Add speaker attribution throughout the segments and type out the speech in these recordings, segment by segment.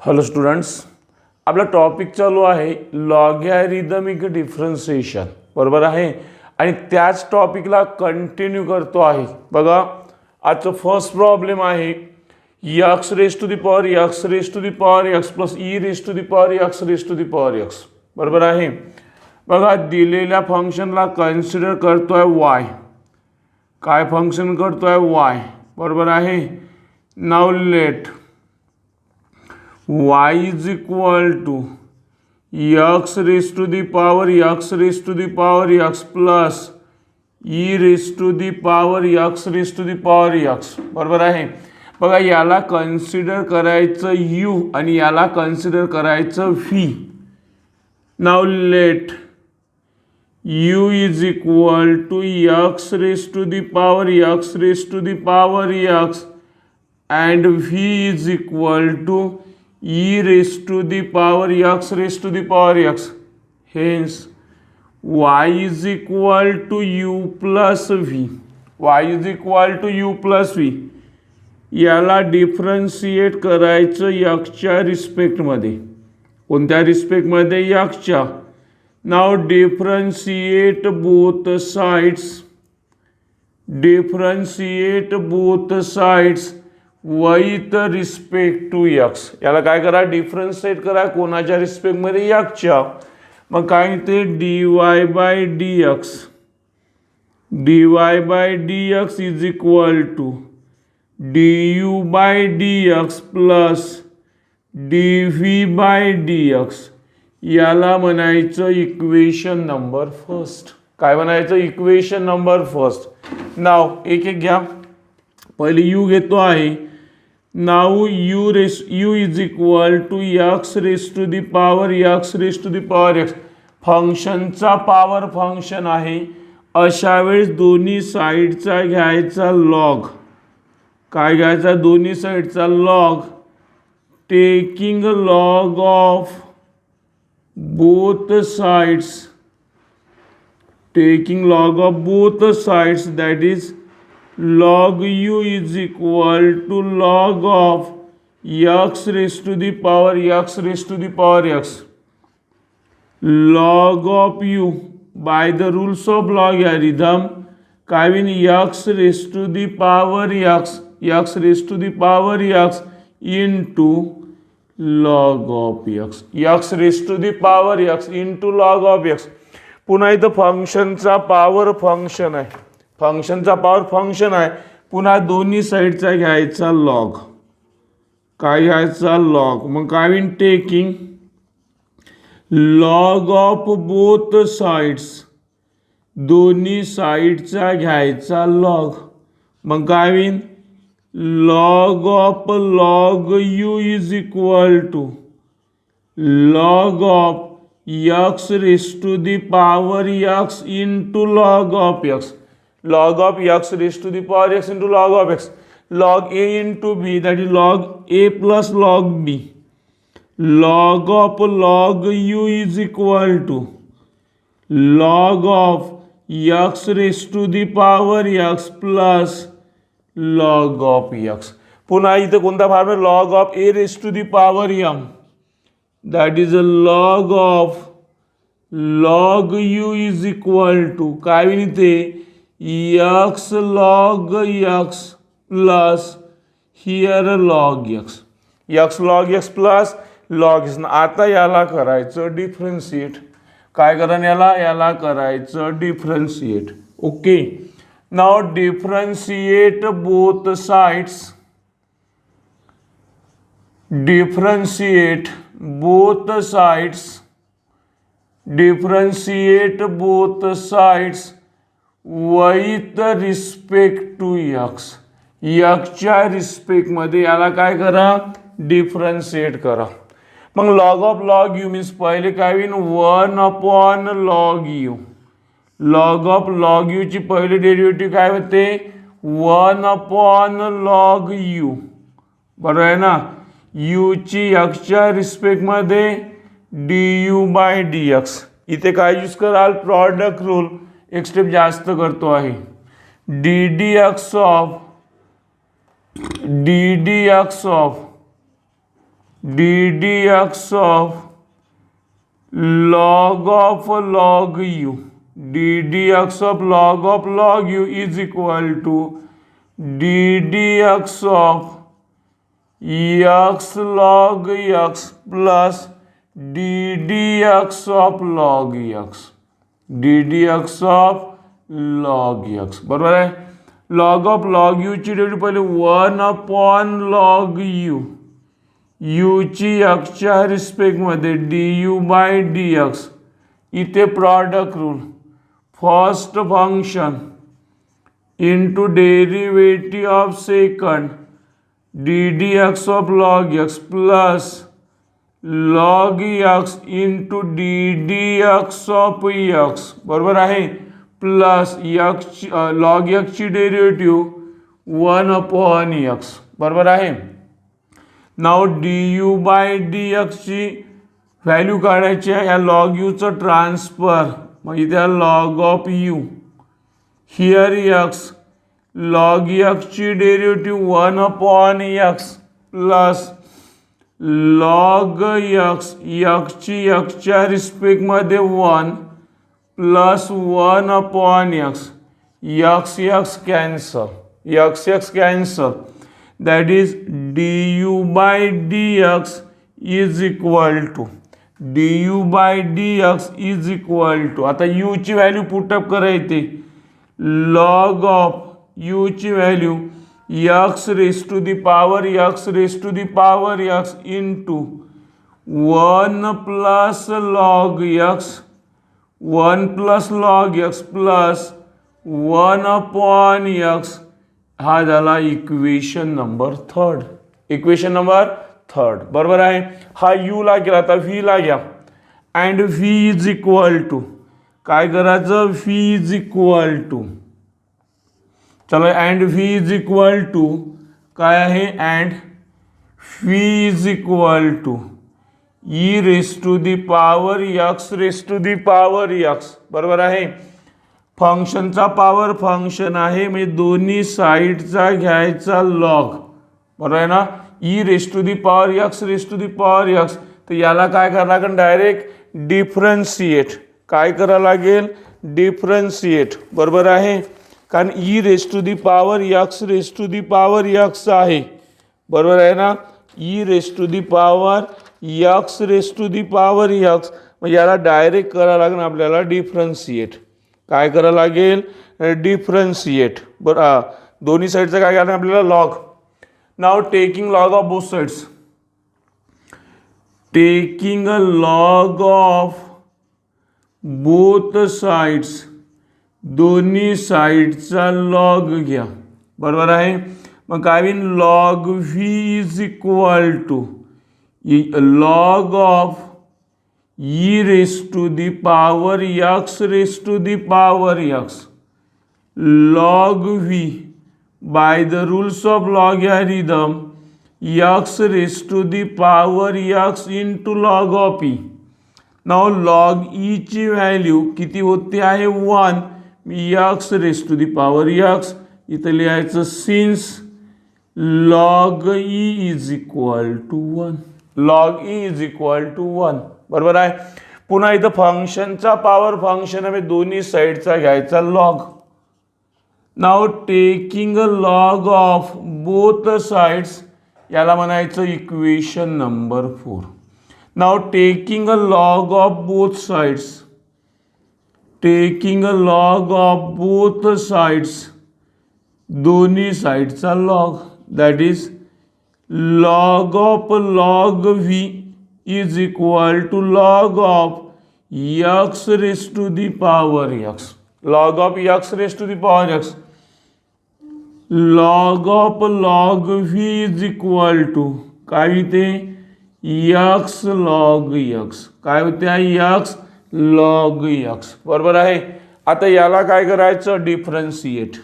Speaker 1: Hello students, आपला topic चालू आहे लॉगॅरिदमिक डिफरन्शिएशन, बरोबर आहे. आणि त्याच टॉपिकला कंटिन्यू करतो आहे. बघा, आजचं फर्स्ट प्रॉब्लेम आहे x raise to the power x raise to the power x plus e raise to the power x raise to the power x, बरोबर आहे. बघा, दिलेल्या फंक्शनला कन्सिडर करतोय वाय. काय फंक्शन करतोय? वाय, बरोबर आहे. Now let y is equal to x raised to the power x raised to the power x plus e raised to the power x raised to the power x, बरोबर आहे. बघा, याला consider करायचं u आणि याला consider करायचं v. Now let u is equal to x raised to the power x raised to the power x and v is equal to e raised to the power x raised to the power x. Hence y is equal to u plus v. y is equal to u plus v. याला differentiate करायचं एक्सच्या रिस्पेक्टमध्ये. कोणत्या रिस्पेक्टमध्ये? एक्सच्या. नाव differentiate both sides. Differentiate both sides with respect to x. याला काय करा? डिफरन्शिएट करा. कोणाच्या रिस्पेक्टमध्ये? एक्सच्या. मग काय ते d y by d x. D y by d x is equal to d u by d x plus d v by d x. याला म्हणायचं इक्वेशन नंबर फर्स्ट. काय म्हणायचं? Equation number first. नाव एक एक घ्या. पहिले यू घेतो आहे. Now u is equal to x raise to the power x raise to the power x. फंक्शनचा पॉवर फंक्शन आहे. अशा वेळेस दोन्ही साईडचा घ्यायचा लॉग. काय घ्यायचा? दोन्ही साईडचा log. Taking log of both sides. Taking log of both sides, that is log u is equal to log of x raised to the power x raised to the power x. Log of u by the rules of logarithm काय होईल? x raised to the power x raised to the power x into log of x. x raised to the power x into log of x. पुन्हा इथं फंक्शनचा power function आहे. फंक्शनचा power function आहे. पुन्हा दोन्ही साईडचा घ्यायचा लॉग. काय घ्यायचा? लॉग. मग काय होईल? Taking log of both sides. दोन्ही साईडचा घ्यायचा लॉग. मग काय होईल? Log of log u is equal to log of x raise to the power x into log of x. log of x raised to the power x into log of x. Log a into b, that is log a plus log b. Log of log u is equal to log of x raised to the power x plus log of x. पुन्हा इथे कोणता form? log of a raised to the power m, that is a log of log u is equal to काय होईल इथे? x log x plus here log x. x log x plus log x. आता याला करायचं differentiate. काय करा? याला करायचं differentiate. Okay. Now differentiate both sides. Differentiate both sides. Differentiate both sides with respect to x. एक्सच्या रिस्पेक्टमध्ये याला काय करा? डिफरन्शिएट करा. मग log of log u means पहिले काय होईल? 1 upon log u. Log of log u ची पहिली डेरिव्हेटिव्ह काय होते? 1 अपॉन लॉग यू, बरोबर आहे ना. यू ची एक्सच्या रिस्पेक्टमध्ये d u by d x. इथे काय यूज कराल? Product rule. एक स्टेप जास्त करतो आहे. D d x of ddx of log u, ddx of log u is equal to ddx of x log x plus ddx of log x, ddx of log x बरोबर आहे. log u ची derivative पहिले 1/log u, u ची x च्या respect मध्ये du by dx. इथे product rule, first function into derivative of second ddx of log x plus log x into ddx of x बरोबर आहे, प्लस log x ची derivative 1/x बरोबर आहे. नाव du by dx ची value काढायची आहे, या log u चं ट्रान्सफर, मग इथे log of u, here x, log x ची derivative 1/x plus log x, x ची x च्या रिस्पेक्ट मध्ये 1 plus 1/x, x cancel, x cancel, that is du by dx is equal to आता u ची value put up करायची, log of u ची value x raised to the power x into 1 plus log x, 1 plus log x plus 1/x. हा झाला equation number third बरोबर आहे. हा u ला गेला, आता v ला घ्या, and v is equal to काय करायचं, v इज इक्वल टू, चलो and v is equal to काय आहे, and v is equal to e raise to the power x raise to the power x बरोबर आहे. फंक्शनचा पॉवर फंक्शन आहे, म्हणजे दोन्ही साईडचा घ्यायचा लॉग बरोबर आहे ना, e raise to the power x raise to the power x. तर याला काय करावं लागेल, डायरेक्ट डिफरन्शिएट, काय करावं लागेल, डिफरन्शिएट बरोबर आहे, कारण e raise to the power x raise to the power x आहे बरोबर आहे ना, e raise to the power x raise to the power x. मग याला डायरेक्ट करावं लागेल आपल्याला डिफरन्शिएट, काय करावं लागेल, डिफरन्शिएट बरं, दोन्ही साईडचं काय करायचं आपल्याला log. Now taking log of both sides, taking a log of both sides, दोन्ही साईडचा लॉग घ्या बरोबर आहे. मग काय होईल, log v is equal to log of e raise to the power x raise to the power x, log v by the rules of logarithm x raised to the power x into log of e. Now log e ची value किती होते आहे, 1, x raised to the power x, इथं लिहायचं since log e is equal to 1, log e is equal to 1 बरोबर आहे. पुन्हा इथं फंक्शनचा पॉवर फंक्शन आहे, दोन्ही साईडचा घ्यायचा log. Now taking a log of both sides, याला म्हणायचं इक्वेशन नंबर 4. नाव taking a log of both sides, taking a log of both sides, दोन्ही साइडचा log, that is log of log v is equal to log of x raise to the power x, log of x raise to the power x, log of log v is equal to काय होते, x log x, काय होते, x log x बरोबर आहे. आता याला काय करायचं, differentiate.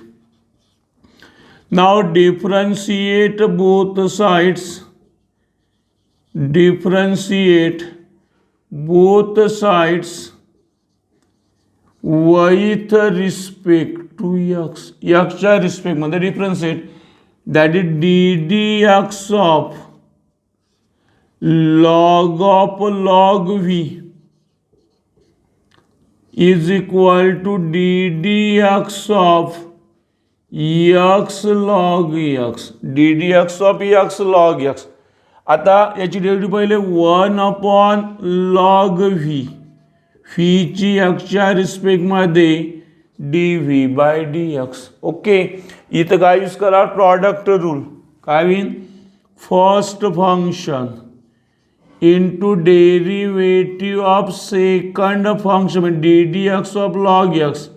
Speaker 1: Now differentiate both sides, differentiate both sides with respect to x, x च्या रिस्पेक्ट मध्ये differentiate, that is ddx of log of log v is equal to ddx of x log x, ddx of x log x. आता याची derivative पहिले 1/log v, ची एक्सच्या रिस्पेक्टमध्ये dv/dx. Okay, इथं काय use करा, प्रॉडक्ट रूल. काय होईल, first function into derivative of second function ddx of log x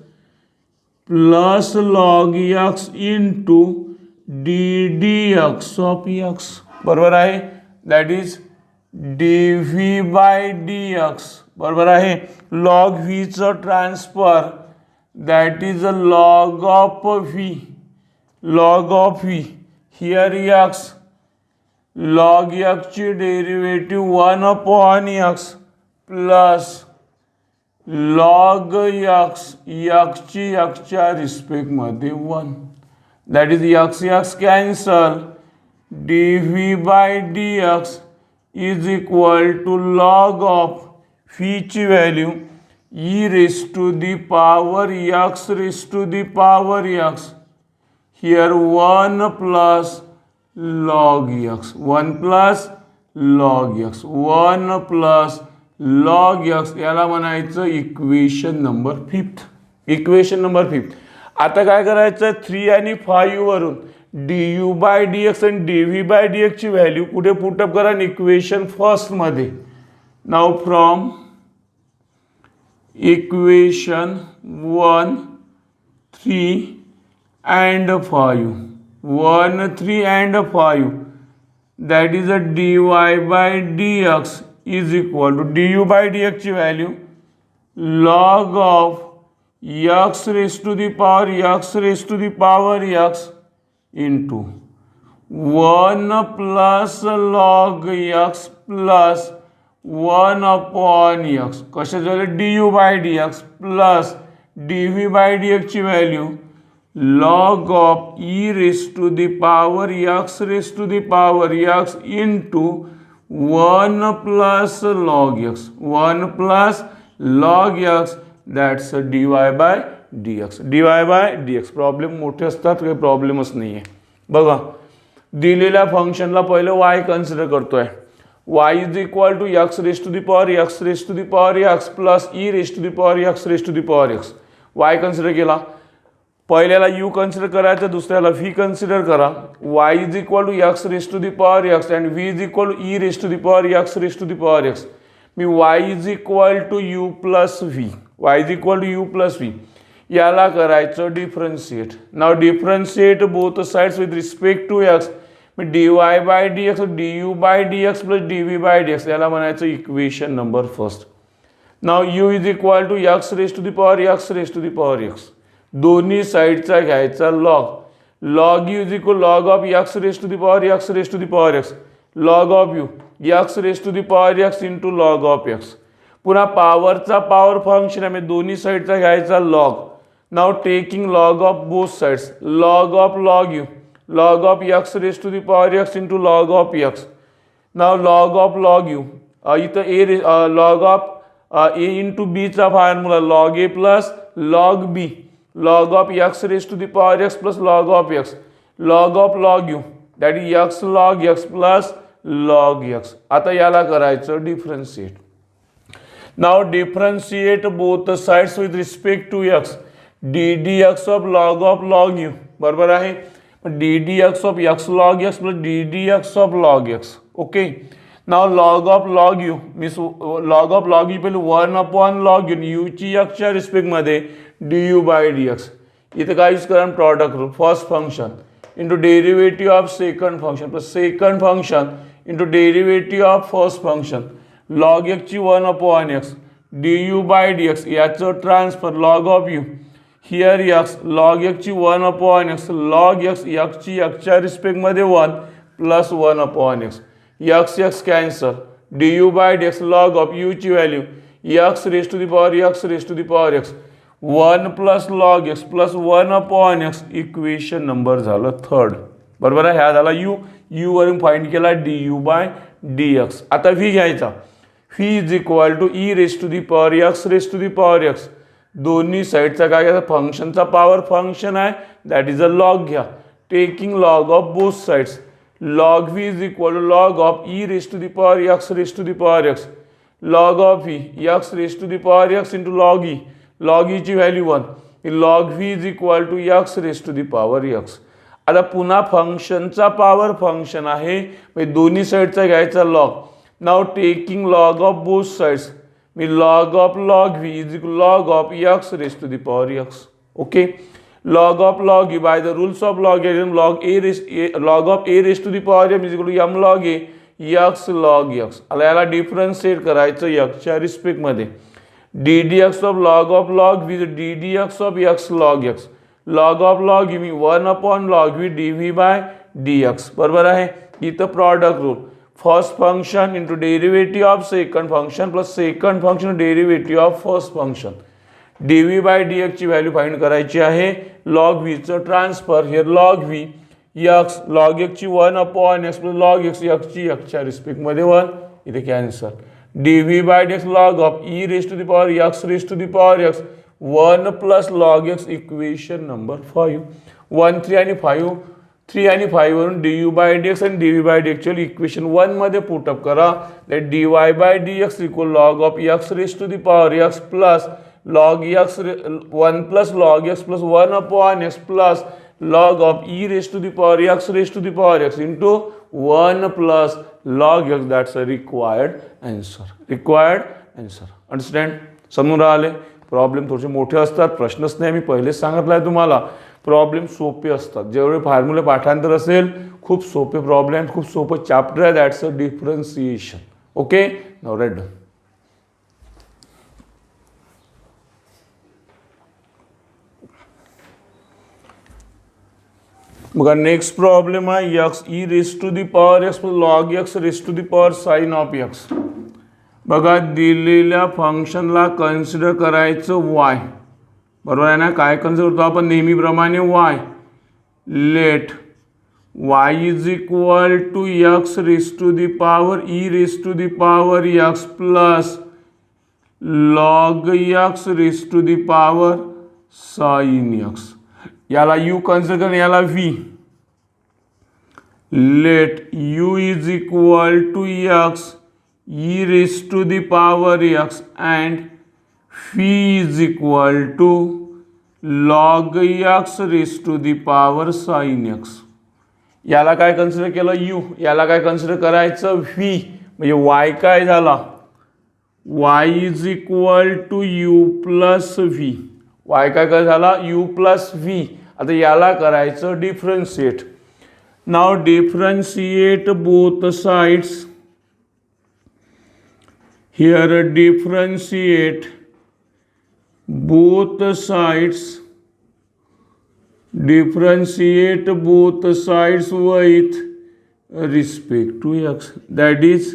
Speaker 1: plus log x into ddx of x, बरोबर आहे, दॅट इज dv/dx, बरोबर आहे. log v चं transfer that is a log of v, log of v here x, log x ची derivative 1/x plus log x, x ची xच्या रिस्पेक्टमध्ये 1, that is x cancel, dv/dx is equal to log of phi ची value e raised to the power x raised to the power x, here 1 plus log x, 1 plus log x, 1 plus log x, याला म्हणायचं equation number 5. Equation number 5. आता काय करायचं, 3 आणि 5 वरून du/dx आणि dv/dx ची व्हॅल्यू कुठे पुटअप करा, इक्वेशन फर्स्ट मध्ये. नाव from equation 1, 3 and 5, 1, 3 and 5, that is a dy/dx is equal to du/dx ची value log of x raised to the power x raised to the power x into 1 plus log x plus 1/x, कशा झालं, du/dx plus dv/dx ची value log of e raised to the power x raised to the power x into 1 plus log x, 1 plus log x, that's a dy/dx. dy/dx problem मोठे असतात, काही प्रॉब्लेमच नाही आहे. बघा, दिलेल्या फंक्शनला पहिलं y कन्सिडर करतोय, y is equal to x raise to the power x raise to the power x plus e raise to the power x raise to the power x. y consider केला, पहिल्याला u consider करायचं, दुसऱ्याला v consider करा. y is equal to x raise to the power x and v is equal to e raise to the power x raise to the power x. Me y is equal to u plus v, y is equal to u plus v, याला करायचं differentiate. Now differentiate both sides with respect to x. मी dy/dx du/dx plus dv/dx, याला म्हणायचं equation number first. नाव u is equal to x raise to the power x raise to the power x, दोन्ही साइडचा घ्यायचा log. Log u is equal log of x raise to the power x raise to the power x, log of u x raise to the power x into log of x. पुन्हा पॉवरचा power function आहे, दोन्ही साइडचा घ्यायचा log. Now taking log of both sides, log of log u, log of x raise to the power x into log of x. Now log of log u, इथं log of a into b चा formula log a plus log b, log of x raised to the power x plus log of x, log of log u, that is x log x plus log x. आता याला करायचं differentiate. Now differentiate both sides with respect to x, ddx of log u, बरोबर आहे, ddx of x log x plus ddx of log x. Okay, now log of log u means log of log u पहिले 1/log u ची x च्या respect मध्ये du/dx. इथं काय use करा, product rule. First function into derivative of second function plus second function into derivative of first function. Log x ची 1/x du/dx, याचं transfer log of u here x, log x ची 1/x, log x, x ची x च्या respect मध्ये 1 plus 1/x, x cancel, du/dx log of u ची value x raise to the power x raise to the power x, 1 plus log x plus 1/x. Equation number झालं third, बरोबर आहे. ह्या झाला u, u वरून find केला du/dx. dx. आता v घ्यायचा, v is equal to e raise to the power x raise to the power x. दोन्ही साईडचा काय घ्यायचा, फंक्शनचा पॉवर फंक्शन आहे, दॅट इज अ लॉग घ्या. Taking log of both sides, log v is equal to log of e raise to the power x raise to the power x. Log of e x raise to the power x into log e. Log e ची value 1. Log v is equal to x raise to the power x. आता पुन्हा फंक्शनचा power function आहे, म्हणजे दोन्ही साईडचा घ्यायचा log. Now taking log of both sides, मी log of log v is equal log of x raise to the power x. Okay, log of log e by the rules of logarithm log of a raised to the power m is equal to m log a x log x. आता याला differentiate करायचं x च्या respect मध्ये. ddx of log v ddx of x log x. log of log e me 1 upon log v dv by dx. बरोबर आहे. इथं product rule, first function into derivative of second function plus second function derivative of first function. dv by dx ची value find करायची आहे. Log v चं transfer, here log v x log x ची 1 upon x plus log x ची एक्सच्या respect मध्ये 1. इथे cancel. dv by dx log of e raise to the power x raise to the power x 1 plus log x. Equation number 5. 1 3 आणि 5 3 आणि 5 वरून du by dx आणि dv by dx equation 1 मध्ये put up करा. That dy by dx equal log of x raise to the power x plus log x 1 plus log x plus 1 upon x plus log of e raised to the power x raised to the power x into 1 plus log x. That's a required answer. Required answer. Understand? समजून राहिले. Problem थोडेसे मोठे असतात, प्रश्नच नाही, मी पहिलेच सांगितलं आहे तुम्हाला. प्रॉब्लेम सोपे असतात, जेवढे फॉर्म्युले पाठांतर असेल खूप सोपे प्रॉब्लेम, खूप सोपं चॅप्टर आहे. That's a differentiation. Okay, now right done. बघा नेक्स्ट प्रॉब्लेम आहे x e raise to the power x plus log x raise to the power sine of x. बघा दिलेल्या फंक्शनला कन्सिडर करायचं वाय. बरोबर आहे ना. काय कन्सिडर करतो आपण नेहमीप्रमाणे y. Let y is equal to x raise to the power e raise to the power x plus log x raise to the power sine x. याला u कन्सिडर करें, याला v. Let u is equal to x e raise to the power x and v is equal to log x raise to the power sine x. याला काय consider केलं u, याला काय consider करायचं v. म्हणजे y काय झाला, y is equal to u plus v. y काय झाला u प्लस v. आता याला करायचं differentiate. Now differentiate both sides. Here differentiate both sides. Differentiate both sides with respect to x. That is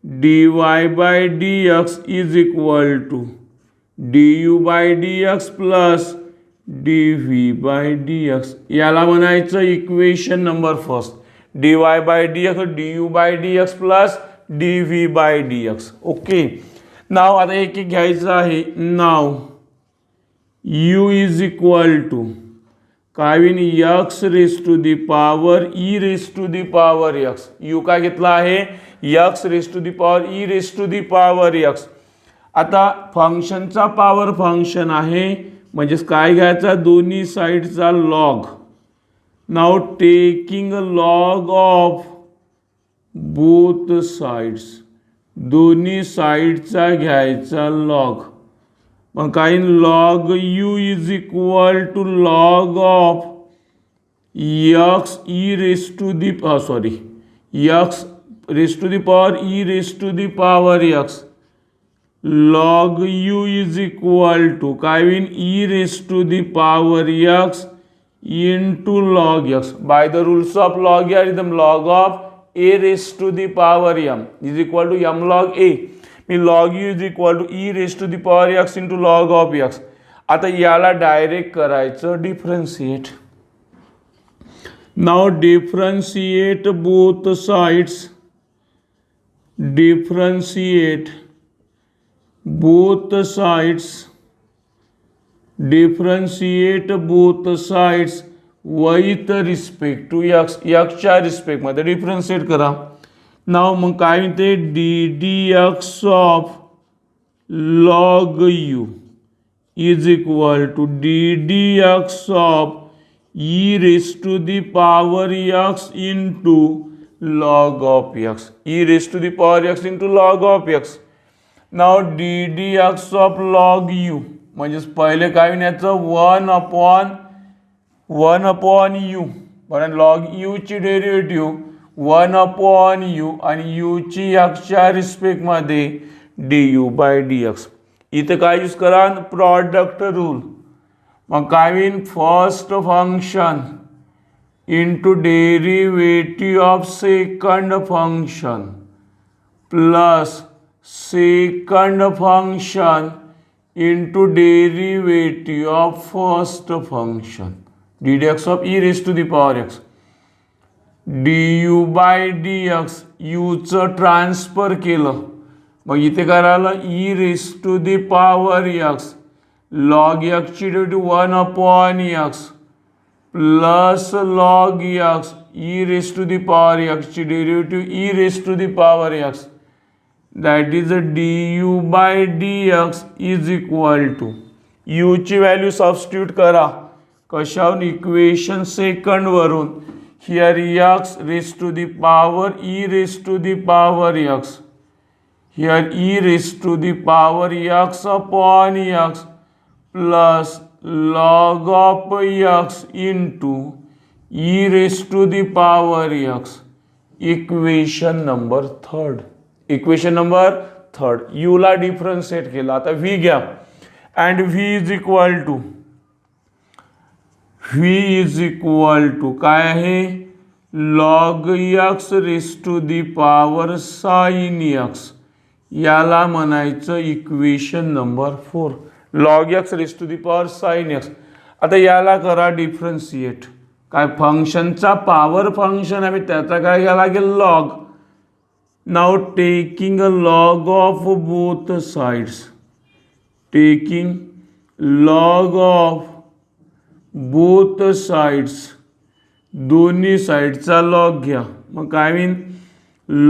Speaker 1: dy by dx is equal to du by dx plus dv by dx. याला म्हणायचं equation number first. dy by dx du by dx plus dv by dx. Okay, नाव आता एक एक घ्यायचं आहे. नाव u is equal to काय होईल x raise to the power e raise to the power x. u काय घेतला आहे x raise to the power e raise to the power x. आता फंक्शनचा पॉवर फंक्शन आहे, म्हणजेच काय घ्यायचा दोन्ही साईडचा log. Now taking log of both sides. दोन्ही साईडचा घ्यायचा लॉग. मग काय log u is equal to log of x e raise to the sorry x raise to the power e raise to the power x. log u is equal to काय होईल e raised to the power x into log x. by the rules of logarithm log of a raised to the power m is equal to m log a. Me log u is equal to e raised to the power x into log of x. आता याला direct करायचं differentiate. Now differentiate both sides. differentiate both sides with respect to x, च्या respect मध्ये differentiate करा. Now मग काय म्हणते d d x of log u is equal to d d x of e raise to the power x into log of x, e raise to the power x into log of x. Now d d x of log u म्हणजे पहिले काय होण्याचं one upon you, कारण log u ची derivative 1/u आणि u ची एक्सच्या रिस्पेक्टमध्ये du by dx. इथे काय यूज करा प्रॉडक्ट रूल. मग काय होईल first function into derivative of second function plus second function into derivative of first function ddx of e raise to the power x du by dx चं transfer केलं. मग इथे काय राहिलं e raise to the power x log x ची derivative 1/x plus log x e raise to the power x ची derivative e raise to the power x that is du by dx is equal to u ची value substitute करा कशावरून equation second वरून. Here x raise to the power e raise to the power x, here e raise to the power x upon x plus log of x into e raise to the power x. Equation number third. Equation number third u ला differentiate केला. आता v घ्या and v is equal to काय आहे log x raise to the power sine x, याला म्हणायचं equation number 4. Log x raise to the power sine x. आता याला करा डिफरन्शिएट. काय फंक्शनचा पॉवर फंक्शन आहे त्याचा काय घ्यायला लागेल log. Now taking a log of both sides, taking log of both sides दोन्ही साइडचा लॉग घ्या. मग काय होईल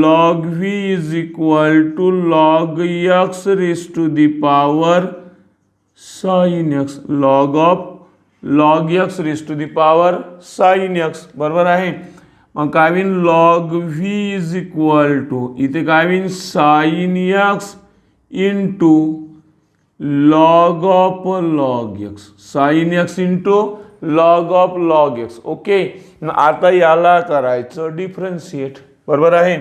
Speaker 1: log v is equal to log x raise to the power sine x, log x raise to the power sine x बरोबर आहे. मग काय होईल log v is equal to इथे काय होईल sine x into log of log x, sine x into log of log x. Okay आता याला करायचं डिफरन्शिएट बरोबर आहे.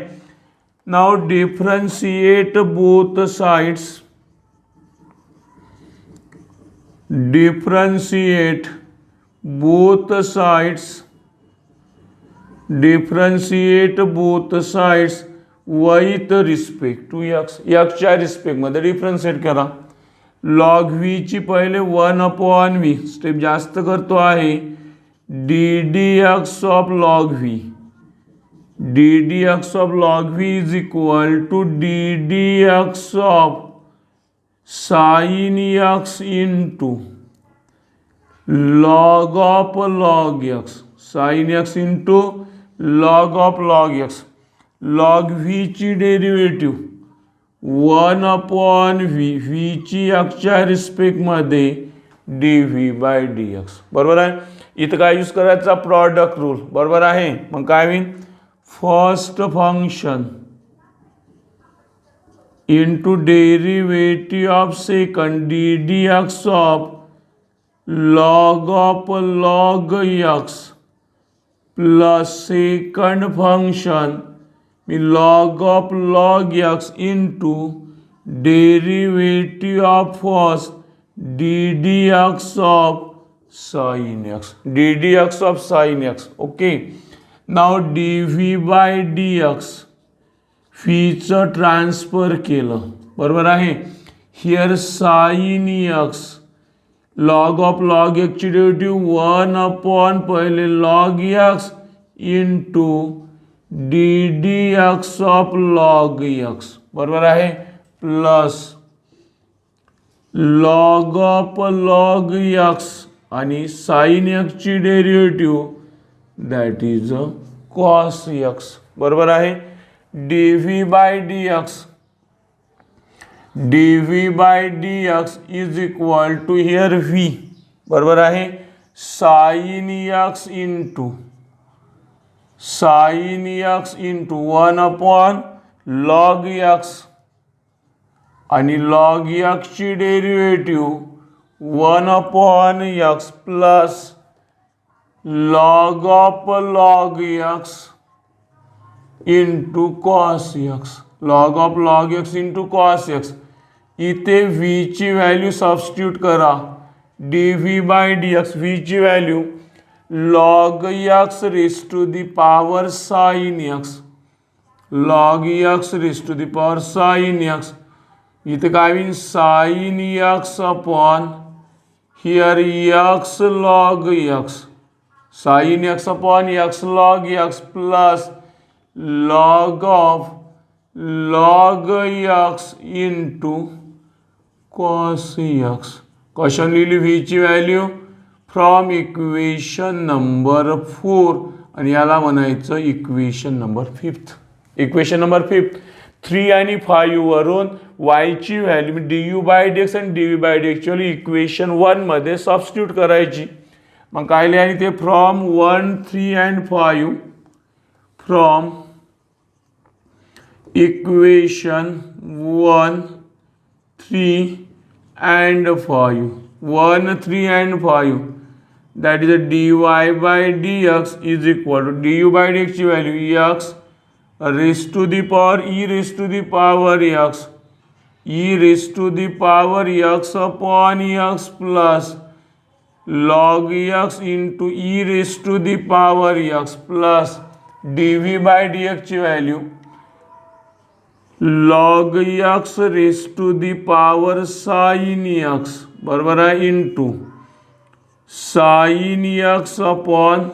Speaker 1: Now differentiate both sides, differentiate both sides, differentiate both sides with respect to x, च्या रिस्पेक्टमध्ये डिफरन्शिएट करा. Log v ची पहिले 1/v स्टेप जास्त करतो आहे d d x of log v, d d x of log v is equal to d d x of sine x into log of log x, sine x into log of log x. Log v ची derivative 1/v, v ची x रिस्पेक्टमध्ये dv by dx बरोबर आहे. इथं काय use करायचा product rule बरोबर आहे. मग काय होईल first function into derivative of second D d x of log x plus second function log of log x into derivative of first ddx of sin x, ddx of sin x. Okay, now dv by dx फीचं transfer केलं बरोबर आहे. Here sine x log of log x ची derivative 1 upon पहिले log x into d d x of log x बरोबर आहे plus log of log x आणि sine एक्सची derivative that is cos x बरोबर आहे d v by d x dv by dx is equal to here v बरोबर आहे sin x into 1 upon log x आणि log x ची derivative 1 upon x plus log of log x into cos x log of log x into cos x इथे v ची value substitute करा dv by dx v ची value log x raise to the power sin x log x raise to the power sin x इथे काय होईल sin x upon here x log x sin x upon x log x plus log of log x into cos x question लिहिली v ची value from equation number 4 आणि याला म्हणायचं equation number 5 equation number 5 3 आणि 5 वरून y ची value du by dx आणि dv by dx actually equation 1 मध्ये सबस्टिट्यूट करायची मग काय लिहायचं ते from 1 3 and 5 from equation 1 3 and 5 1 3 and 5 that is a dy by dx is equal to du by dx ची value x raised to the power e raised to the power x e raised to the power x upon x plus log x into e raised to the power x plus dv by dx ची value log x raised to the power sin x बरोबर आहे into sin x upon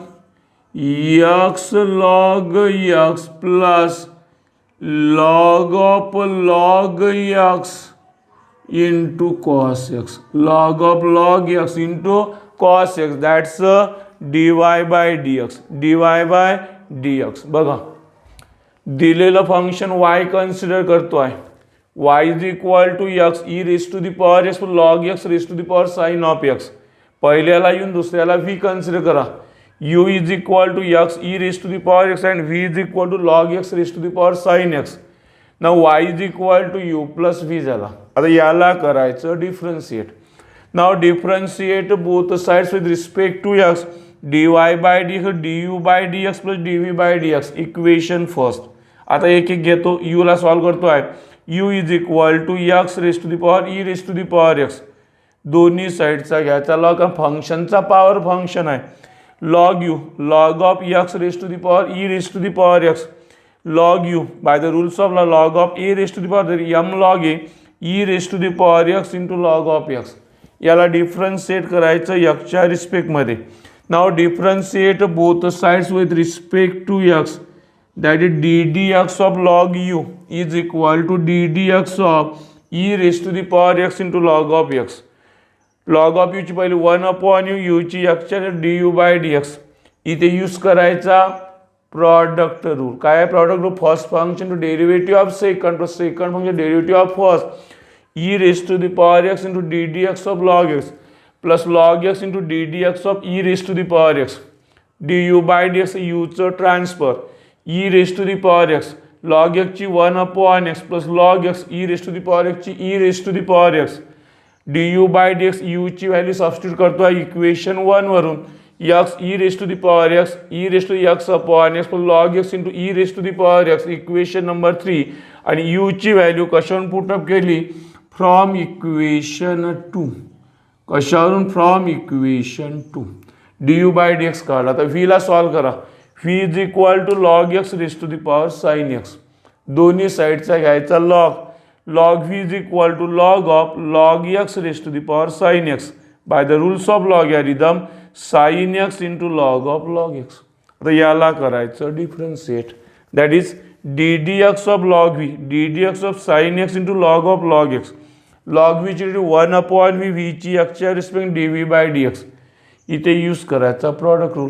Speaker 1: x log x plus log of log x into cos x log of log x into cos x that's dy by dx dy by dx बघा दिलेलं function y consider करतोय y is equal to x e raise to the power x log x raise to the power sine of x पहिल्याला येऊन दुसऱ्याला v consider करा u is equal to x e raise to the power x and v is equal to log x raise to the power sine x now y is equal to u plus v झाला आता याला करायचं differentiate now differentiate both sides with respect to x dy by dx du by dx plus dv by dx equation first आता एक एक घेतो u ला solve करतो आहे u is equal to x raise to the power e raise to the power x दोन्ही साइडचा घ्यायचा लॉग फंक्शनचा पॉवर फंक्शन आहे log u log of x raise to the power e raise to the power x log u by the rules of log of a raise to the power m log a e raise to the power x into log of x याला differentiate करायचं x च्या respect मध्ये now differentiate both sides with respect to x that is ddx of log u is equal to ddx of e raised to the power x into log of x log of u ची पहिली 1 upon u ची x च्या du by dx इथे use करायचा product rule काय आहे product rule first function to derivative of second function derivative of first e raised to the power x into ddx of log x plus log x into ddx of e raised to the power x du by dx u चं transfer e raised to the power x log x ची 1 upon x plus log x e raised to the power x ची e raised to the power x du by dx u ची value substitute करतो आहे equation 1 वरून x e raised to the power x e raised to x upon x plus log x into e raised to the power x equation number 3 आणि u ची value कशावरून put up केली from equation 2 कशावरून from equation 2 du by dx काढला तर v ला solve करा v is equal to log x raise to the power sin x दोन्ही साइडचा घ्यायचा log v is equal to log of log x raise to the power sin x by the rules of logarithm sin x into log of log x आता याला करायचं differentiate that is ddx of log v, ddx of sin x into log of log x. log v ची 1 upon v ची xच्या respect dv by dx. इथे use करायचा product rule.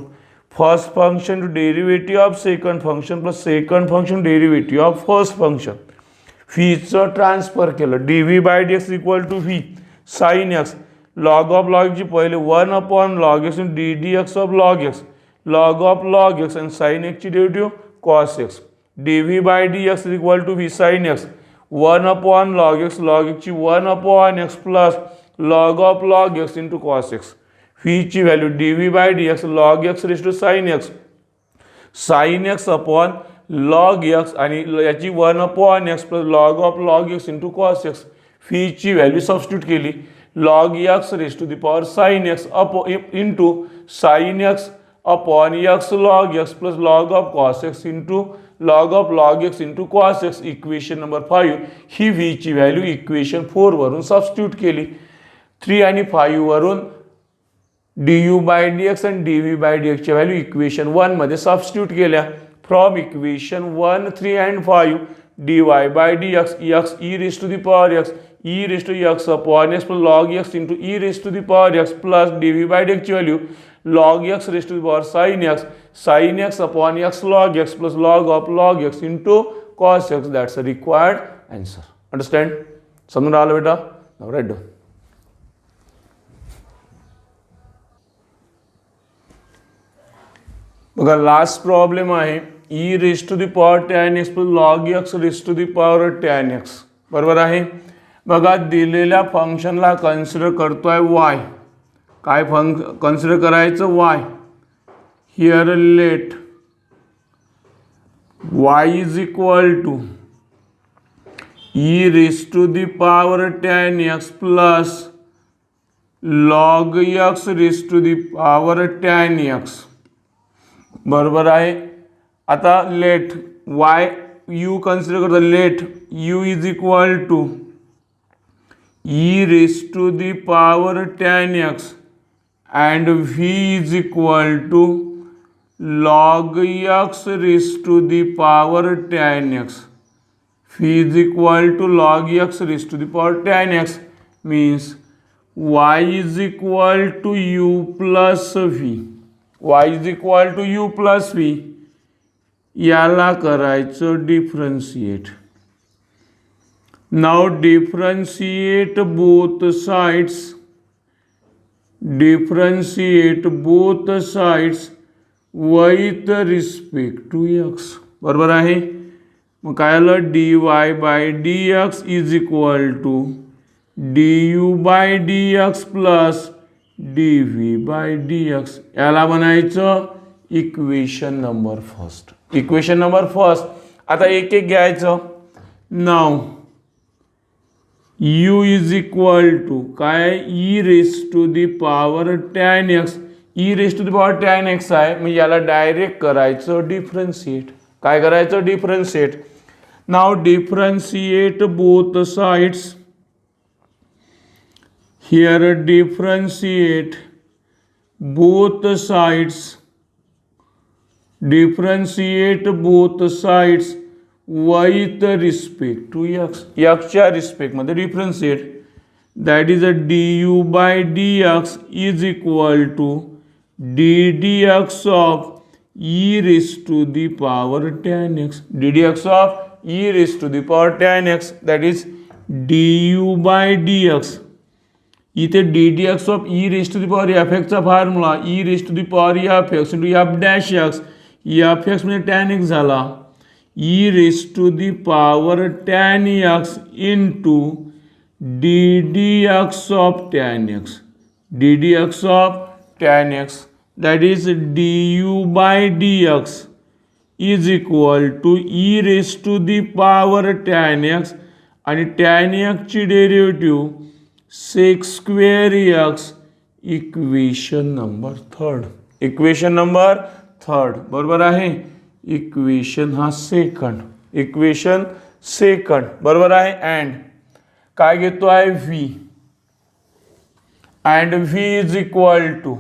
Speaker 1: First function to derivative of second function plus second function derivative of first function. व्हीचं transfer केलं dv by dx equal to v sine x. Log of log ची पहिले 1 upon log x ddx of log x, log of log x आणि sine x ची derivative cos x. dv by dx equal to v sine x 1 upon log x ची 1 upon x plus log of log x into cos x. V ची value dv by dx log x raise to sine x, sine x upon log x आणि याची 1 upon x plus log of log x into cos x. V ची value substitute केली log x raise to the power sine x into sine x upon x log x plus log of cos x into log of log x into cos x. Equation number 5 ही v ची value equation 4 वरून substitute केली. 3 आणि 5 वरून du by dx आणि dv by dx च्या value equation 1 मध्ये substitute केल्या. From equation 1, 3 and 5 dy by dx x e raise to the power x e raise to x upon x plus log x into e raise to the power x plus dv by dx ची value log x raise to the power sin x upon x log x plus log of log x into cos x. That's a required answer. Understand? समजून आलं बेटा? Now write down. बघा last problem आहे e raise to the power tan x plus log x raise to the power tan x. बरोबर आहे. बघा दिलेल्या फंक्शनला कन्सिडर करतोय y. काय कन्सिडर करायचं? y. Here let y is equal to e raise to the power tan x plus log x raise to the power tan x. बरोबर आहे. आता लेट y u कन्सिडर करतो. Let u is equal to e raise to the power tan x and v is equal to log x raised to the power tan x. v is equal to log x raised to the power tan x means y is equal to u plus v. y is equal to u plus v. याला करायचं differentiate. Now differentiate both sides. Differentiate both sides with respect to x. बरोबर आहे. मग काय आलं? dy by dx is equal to du by dx plus dv by dx. याला बनायचं equation number first. Equation number first. आता एक एक घ्यायचं. Now u is equal to काय? e raise to the power tan x. e raise to the power tan x आहे. मग याला डायरेक्ट करायचं डिफरन्शिएट. काय करायचं? Differentiate. Now differentiate both sides. Here differentiate both sides. Differentiate both sides with respect to x. च्या respect मध्ये differentiate. That is a du by dx is equal to ddx of e raise to the power tan x. ddx of e raise to the power tan x that is du by dx. इथे ddx of e raise to the power fx चा formula e raise to the power fx into f dash x. fx म्हणजे tan x झाला. e raised to the power tan x into ddx of tan x. ddx of tan x that is du by dx is equal to e raised to the power tan x आणि tan x ची derivative sec square x. Equation number 3. Equation number 3. बरोबर आहे. Equation हा second. Equation second. बरोबर आहे. And काय घेतो आहे? v. And v is equal to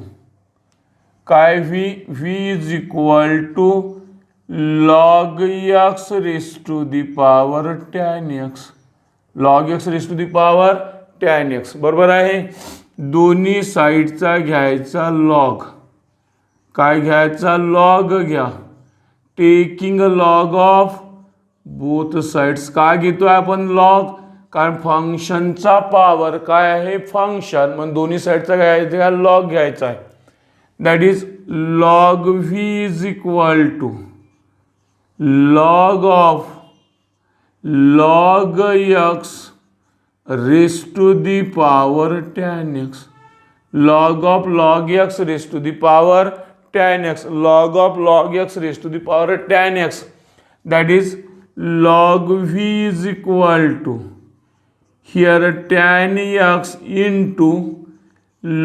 Speaker 1: काय? v is equal to log x raised to the power tan x, log x raised to the power tan x, बरोबर आहे. दोन्ही साईडचा घ्यायचा लॉग, काय घ्यायचा लॉग घ्या, taking log of both sides. काय घेतोय आपण लॉग, कारण फंक्शनचा पॉवर काय आहे फंक्शन, मग दोन्ही साईडचा घ्यायचा लॉग घ्यायचा आहे. That is log v is equal to log of log x raised to the power tan x, log of log x raised to the power tan x, log of log x raised to the power tan x, that is log v is equal to here tan x into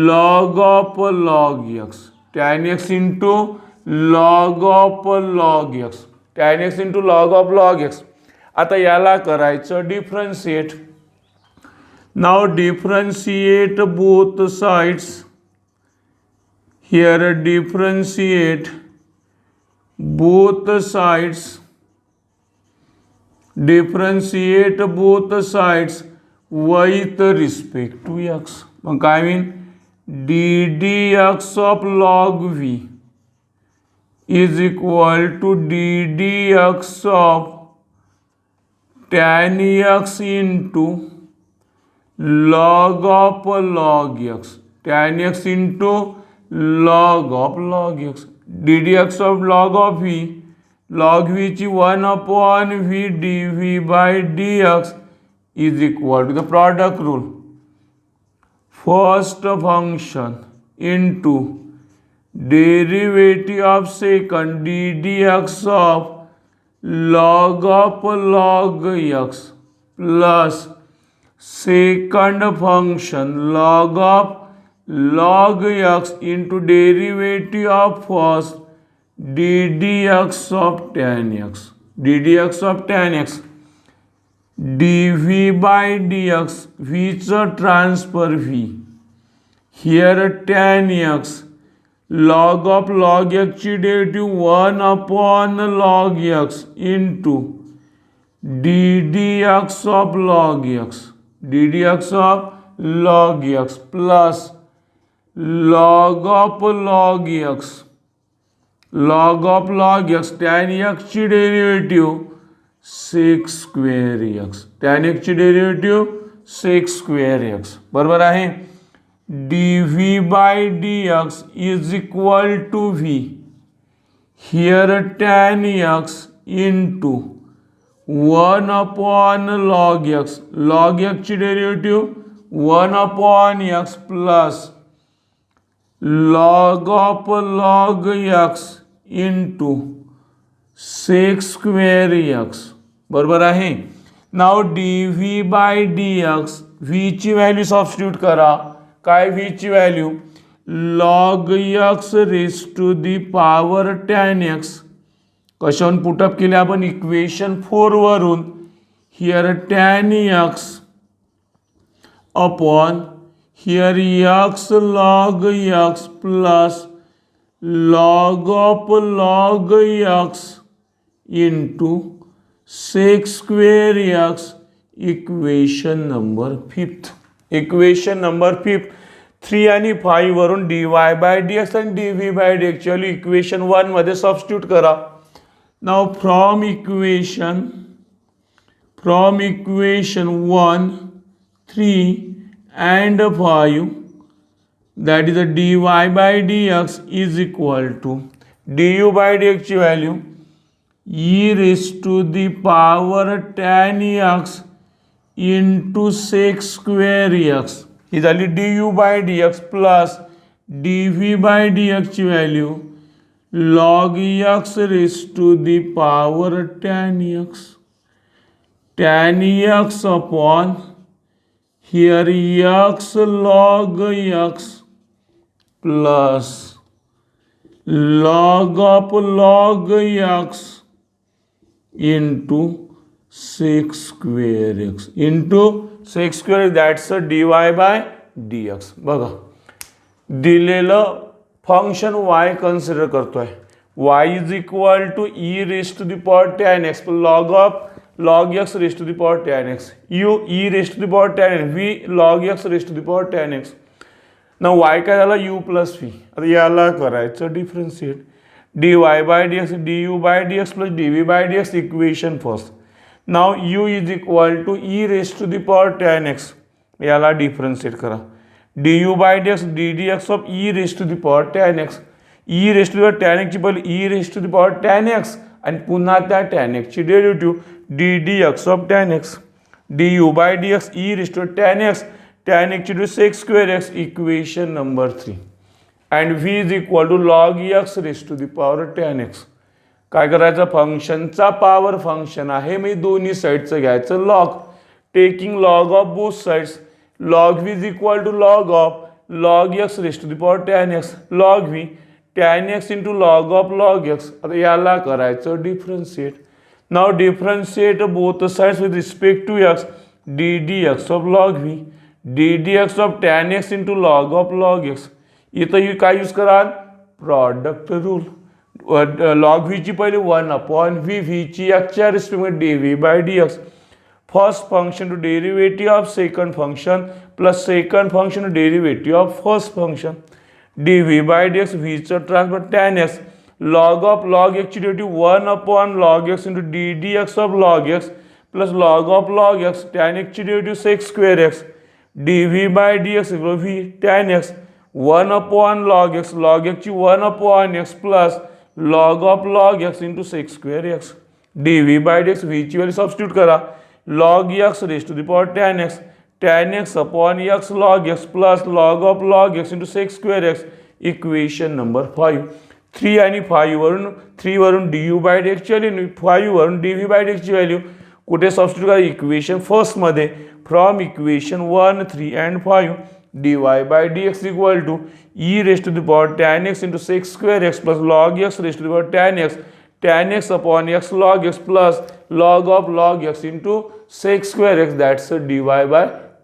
Speaker 1: log of log x, tan x into log of log x, tan x into log of log x. आता याला करायचं differentiate. Now differentiate both sides. Here differentiate both sides, differentiate both sides with respect to x. मग काय mean ddx of log v is equal to ddx of tan x into log of log x, tan x into log of log x, ddx of log of v, log v ची 1 upon v dv by dx is equal to the product rule, first function into derivative of second ddx of log of log x plus second function log of log x into derivative of first ddx of tan x, ddx of tan x, dv by dx, v चा transfer v, here tan x log of log x ची derivative 1 upon log x into ddx of log x, ddx of log x plus log of log x, log of log x, tan x ची derivative sec square x, tan x ची derivative sec square x, बरोबर आहे. dv by dx is equal to v, here tan x into 1 upon log x, log x ची derivative 1 upon x plus log of log x into sec square x, बरोबर आहे. Now dv by dx, v ची value substitute करा. काय v ची value log x raise to the power tan x, कशावरून put up केले आपण इक्वेशन 4 वरून. Here tan x upon here x log x plus log of log x into sec square x, equation number 5. Equation number 5 3 आणि 5 वरून dy by dx आणि dv by dx ची value equation 1 मध्ये substitute करा. Now from equation 1, 3 and 5, that is the dy by dx is equal to du by dx ची value e raised to the power tan x into sec square x, ही झाली du by dx plus dv by dx ची value log x raised to the power tan x upon here x log x plus log of log x into sec square x into sec square, that's a dy by dx. बघा दिलेलं function y consider करतोय, y is equal to e raised to the power tan x plus log x raised to the power tan x. u e raised to the power tan x, v log x raised to the power tan x. now y काय झाला u plus v. आता याला करायचं differentiate. dy by dx du by dx plus dv by dx equation first. Now u is equal to e raised to the power tan x. याला differentiate करा. du by dx ddx of e raised to the power tan x. e raised to the power tan x ची पहिले e raised to the power tan x आणि पुन्हा त्या tan x ची derivative ddx of tan x. du by dx e raised to tan x tan x to sec square x equation number 3 and v is equal to log x raised to the power tan x. काय करायचं फंक्शनचा power function आहे मी दोन्ही साइडचं घ्यायचं log. Taking log of both sides. log v is equal to log x raised to the power tan x log v tan x into log x. आता याला करायचं differentiate. Now differentiate both sides with respect to x ddx of log v ddx of tan x into log x. इथं काय use कराल product rule. log v ची पहिले 1/v v ची च्या respect dv by dx. First function to derivative of second function plus second function to derivative of first function dv by dx v चं transfer tan x log x ची derivative 1/log x into ddx of log x plus log x tan x ची derivative sec square x dv by dx equal v tan x 1/log x ची 1/x plus log x into sec square x dv by dx v ची value substitute करा. log x raised to the power tan x upon x log x plus log x into sec square x equation number 5. 3 आणि 5 वरून 3 वरून du by dx ची value 5 वरून dv by dx ची value कुठे substitute करा equation first मध्ये. From equation 1 3 and 5 dy by dx equal to e raised to the power tan x into sec square x plus log x raised to the power tan x upon x log x plus log x into sec square x, that's a dy by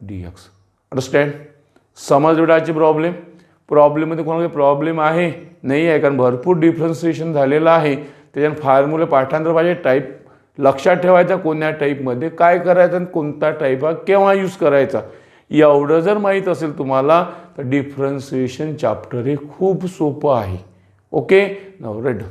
Speaker 1: dx. Understand? समज बेटाची प्रॉब्लेममध्ये कोणाला काही problem आहे नाही आहे कारण भरपूर differentiation झालेलं आहे. त्याच्यानं फॉर्म्युला पाठांतर पाहिजे. टाईप लक्षात ठेवायचा कोणत्या टाईपमध्ये काय करायचं आणि कोणता टाईप हा केव्हा यूज करायचा. एवढं जर माहीत असेल तुम्हाला तर डिफरन्शिएशन चॅप्टर हे खूप सोपं आहे. Okay now red.